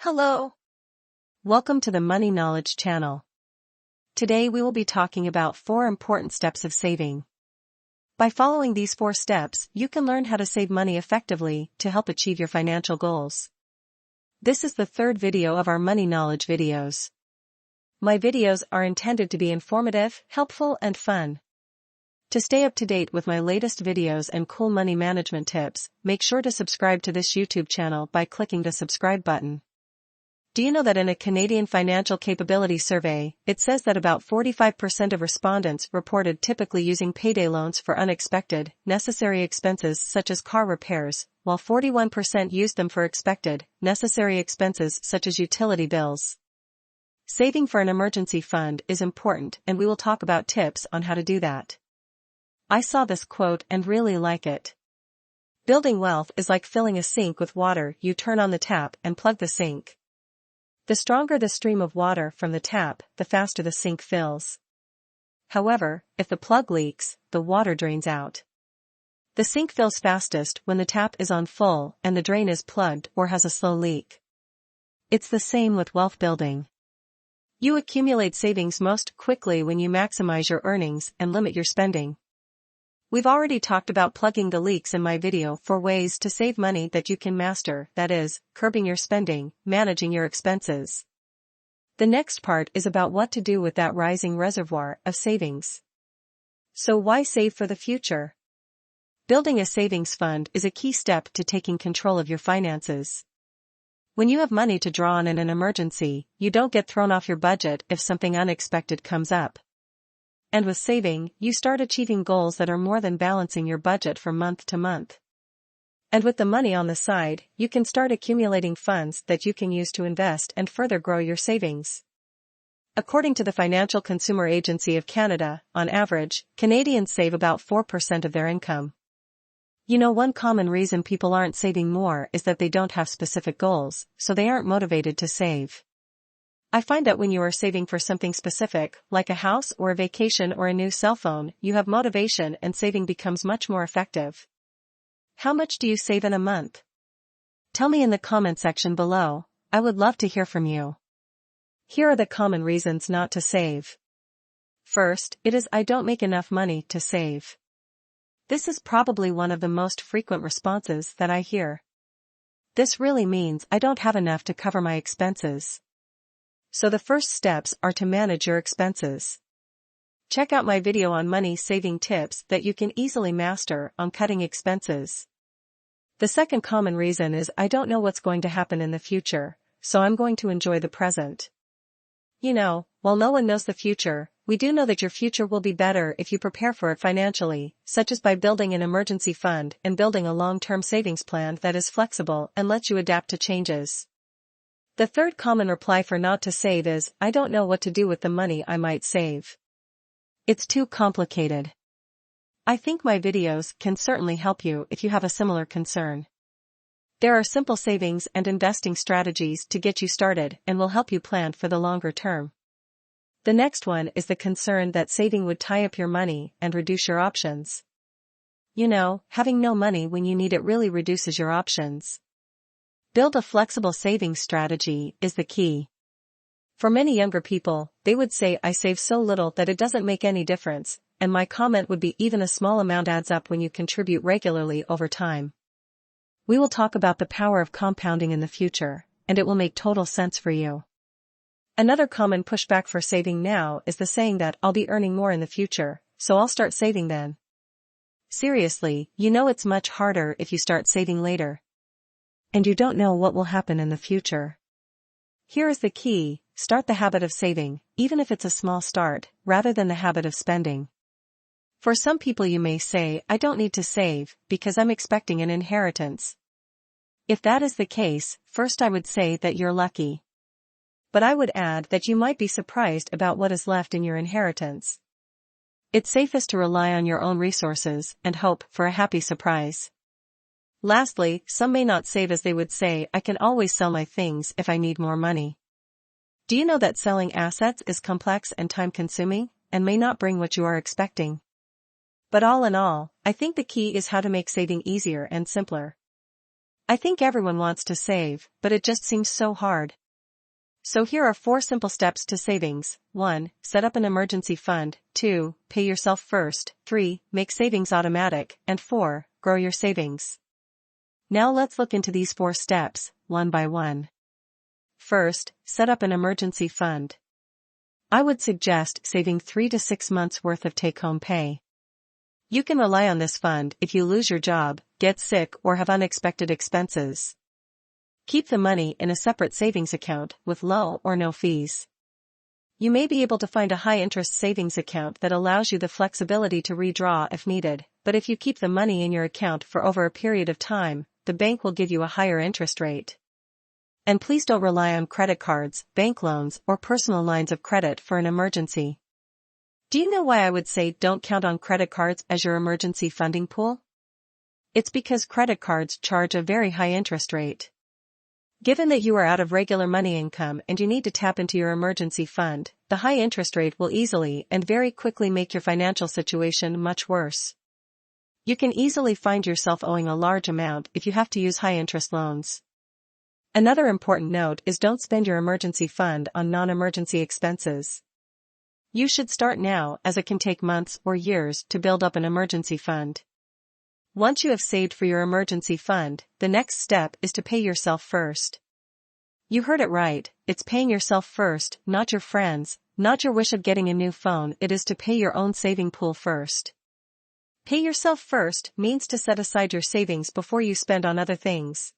Hello. Welcome to the Money Knowledge channel. Today we will be talking about 4 important steps of saving. By following these 4 steps, you can learn how to save money effectively to help achieve your financial goals. This is the 3rd video of our Money Knowledge videos. My videos are intended to be informative, helpful, and fun. To stay up to date with my latest videos and cool money management tips, make sure to subscribe to this YouTube channel by clicking the subscribe button. Do you know that in a Canadian Financial Capability Survey, it says that about 45% of respondents reported typically using payday loans for unexpected, necessary expenses such as car repairs, while 41% used them for expected, necessary expenses such as utility bills. Saving for an emergency fund is important, and we will talk about tips on how to do that. I saw this quote and really like it. Building wealth is like filling a sink with water. You turn on the tap and plug the sink. The stronger the stream of water from the tap, the faster the sink fills. However, if the plug leaks, the water drains out. The sink fills fastest when the tap is on full and the drain is plugged or has a slow leak. It's the same with wealth building. You accumulate savings most quickly when you maximize your earnings and limit your spending. We've already talked about plugging the leaks in my video for ways to save money that you can master, that is, curbing your spending, managing your expenses. The next part is about what to do with that rising reservoir of savings. So why save for the future? Building a savings fund is a key step to taking control of your finances. When you have money to draw on in an emergency, you don't get thrown off your budget if something unexpected comes up. And with saving, you start achieving goals that are more than balancing your budget from month to month. And with the money on the side, you can start accumulating funds that you can use to invest and further grow your savings. According to the Financial Consumer Agency of Canada, on average, Canadians save about 4% of their income. You know, one common reason people aren't saving more is that they don't have specific goals, so they aren't motivated to save. I find that when you are saving for something specific, like a house or a vacation or a new cell phone, you have motivation and saving becomes much more effective. How much do you save in a month? Tell me in the comment section below. I would love to hear from you. Here are the common reasons not to save. First, it is I don't make enough money to save. This is probably one of the most frequent responses that I hear. This really means I don't have enough to cover my expenses. So the first steps are to manage your expenses. Check out my video on money saving tips that you can easily master on cutting expenses. The second common reason is I don't know what's going to happen in the future, so I'm going to enjoy the present. You know, while no one knows the future, we do know that your future will be better if you prepare for it financially, such as by building an emergency fund and building a long-term savings plan that is flexible and lets you adapt to changes. The third common reply for not to save is, I don't know what to do with the money I might save. It's too complicated. I think my videos can certainly help you if you have a similar concern. There are simple savings and investing strategies to get you started and will help you plan for the longer term. The next one is the concern that saving would tie up your money and reduce your options. You know, having no money when you need it really reduces your options. Build a flexible savings strategy is the key. For many younger people, they would say I save so little that it doesn't make any difference, and my comment would be even a small amount adds up when you contribute regularly over time. We will talk about the power of compounding in the future, and it will make total sense for you. Another common pushback for saving now is the saying that I'll be earning more in the future, so I'll start saving then. Seriously, you know it's much harder if you start saving later. And you don't know what will happen in the future. Here is the key, start the habit of saving, even if it's a small start, rather than the habit of spending. For some people you may say, I don't need to save, because I'm expecting an inheritance. If that is the case, first I would say that you're lucky. But I would add that you might be surprised about what is left in your inheritance. It's safest to rely on your own resources and hope for a happy surprise. Lastly, some may not save as they would say, I can always sell my things if I need more money. Do you know that selling assets is complex and time-consuming, and may not bring what you are expecting? But all in all, I think the key is how to make saving easier and simpler. I think everyone wants to save, but it just seems so hard. So here are 4 simple steps to savings. 1. Set up an emergency fund. 2. Pay yourself first. 3. Make savings automatic. And 4. Grow your savings. Now let's look into these 4 steps, one by one. First, set up an emergency fund. I would suggest saving 3 to 6 months worth of take-home pay. You can rely on this fund if you lose your job, get sick, or have unexpected expenses. Keep the money in a separate savings account with low or no fees. You may be able to find a high-interest savings account that allows you the flexibility to redraw if needed, but if you keep the money in your account for over a period of time, the bank will give you a higher interest rate. And please don't rely on credit cards, bank loans, or personal lines of credit for an emergency. Do you know why I would say don't count on credit cards as your emergency funding pool? It's because credit cards charge a very high interest rate. Given that you are out of regular money income and you need to tap into your emergency fund, the high interest rate will easily and very quickly make your financial situation much worse. You can easily find yourself owing a large amount if you have to use high-interest loans. Another important note is don't spend your emergency fund on non-emergency expenses. You should start now, as it can take months or years to build up an emergency fund. Once you have saved for your emergency fund, the next step is to pay yourself first. You heard it right, it's paying yourself first, not your friends, not your wish of getting a new phone. It is to pay your own saving pool first. Pay yourself first means to set aside your savings before you spend on other things.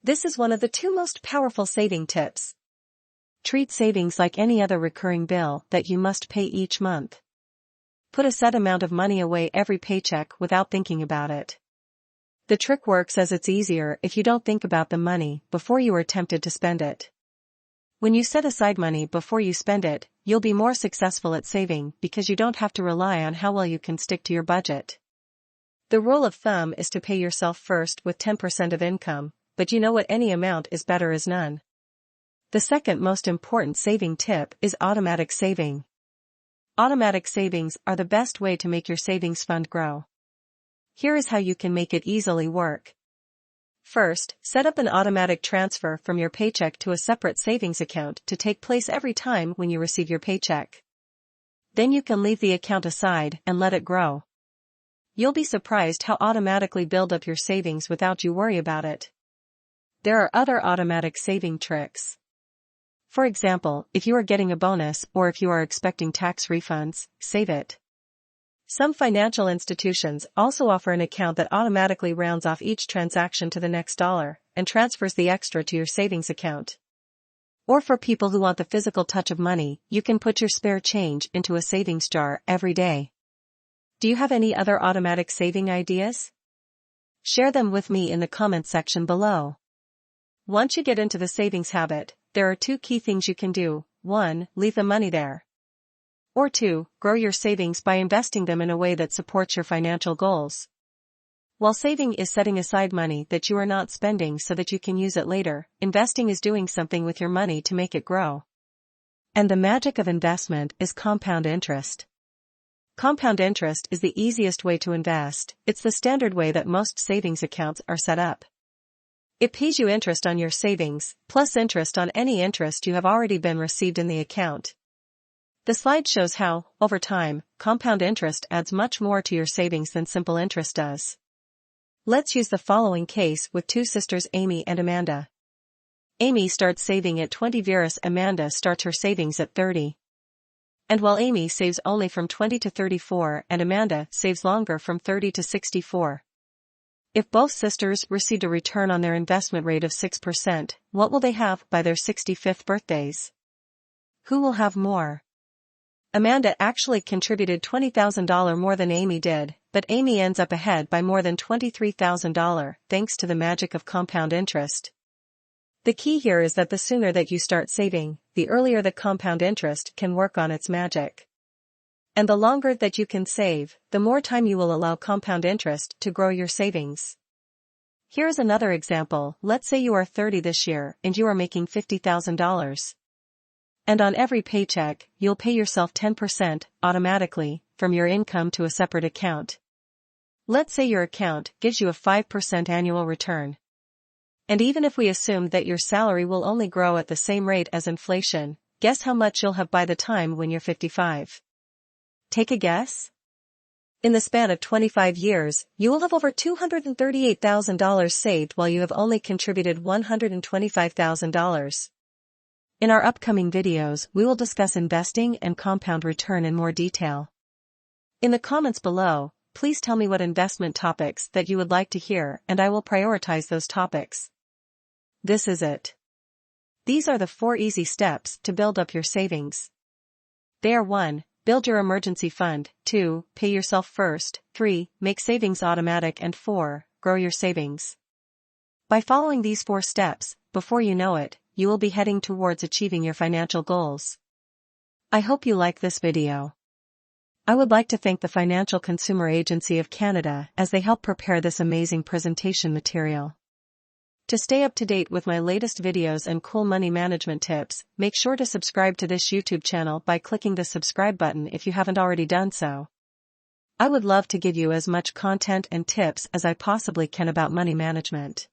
This is one of the 2 most powerful saving tips. Treat savings like any other recurring bill that you must pay each month. Put a set amount of money away every paycheck without thinking about it. The trick works as it's easier if you don't think about the money before you are tempted to spend it. When you set aside money before you spend it, you'll be more successful at saving because you don't have to rely on how well you can stick to your budget. The rule of thumb is to pay yourself first with 10% of income, but you know what, any amount is better as none. The second most important saving tip is automatic saving. Automatic savings are the best way to make your savings fund grow. Here is how you can make it easily work. First, set up an automatic transfer from your paycheck to a separate savings account to take place every time when you receive your paycheck. Then you can leave the account aside and let it grow. You'll be surprised how automatically build up your savings without you worry about it. There are other automatic saving tricks. For example, if you are getting a bonus or if you are expecting tax refunds, save it. Some financial institutions also offer an account that automatically rounds off each transaction to the next dollar and transfers the extra to your savings account. Or for people who want the physical touch of money, you can put your spare change into a savings jar every day. Do you have any other automatic saving ideas? Share them with me in the comments section below. Once you get into the savings habit, there are 2 key things you can do. 1. Leave the money there. Or 2. Grow your savings by investing them in a way that supports your financial goals. While saving is setting aside money that you are not spending so that you can use it later, investing is doing something with your money to make it grow. And the magic of investment is compound interest. Compound interest is the easiest way to invest. It's the standard way that most savings accounts are set up. It pays you interest on your savings, plus interest on any interest you have already been received in the account. The slide shows how, over time, compound interest adds much more to your savings than simple interest does. Let's use the following case with 2 sisters, Amy and Amanda. Amy starts saving at 20, whereas Amanda starts her savings at 30. And while Amy saves only from 20 to 34 and Amanda saves longer from 30 to 64. If both sisters received a return on their investment rate of 6%, what will they have by their 65th birthdays? Who will have more? Amanda actually contributed $20,000 more than Amy did, but Amy ends up ahead by more than $23,000, thanks to the magic of compound interest. The key here is that the sooner that you start saving, the earlier the compound interest can work on its magic. And the longer that you can save, the more time you will allow compound interest to grow your savings. Here's another example. Let's say you are 30 this year and you are making $50,000. And on every paycheck, you'll pay yourself 10% automatically from your income to a separate account. Let's say your account gives you a 5% annual return. And even if we assume that your salary will only grow at the same rate as inflation, guess how much you'll have by the time when you're 55? Take a guess? In the span of 25 years, you will have over $238,000 saved while you have only contributed $125,000. In our upcoming videos, we will discuss investing and compound return in more detail. In the comments below, please tell me what investment topics that you would like to hear, and I will prioritize those topics. This is it. These are the 4 easy steps to build up your savings. They are 1. Build your emergency fund. 2. Pay yourself first. 3. Make savings automatic. And 4. Grow your savings. By following these 4 steps, before you know it, you will be heading towards achieving your financial goals. I hope you like this video. I would like to thank the Financial Consumer Agency of Canada as they help prepare this amazing presentation material. To stay up to date with my latest videos and cool money management tips, make sure to subscribe to this YouTube channel by clicking the subscribe button if you haven't already done so. I would love to give you as much content and tips as I possibly can about money management.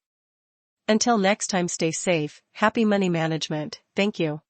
Until next time, stay safe, happy money management. Thank you.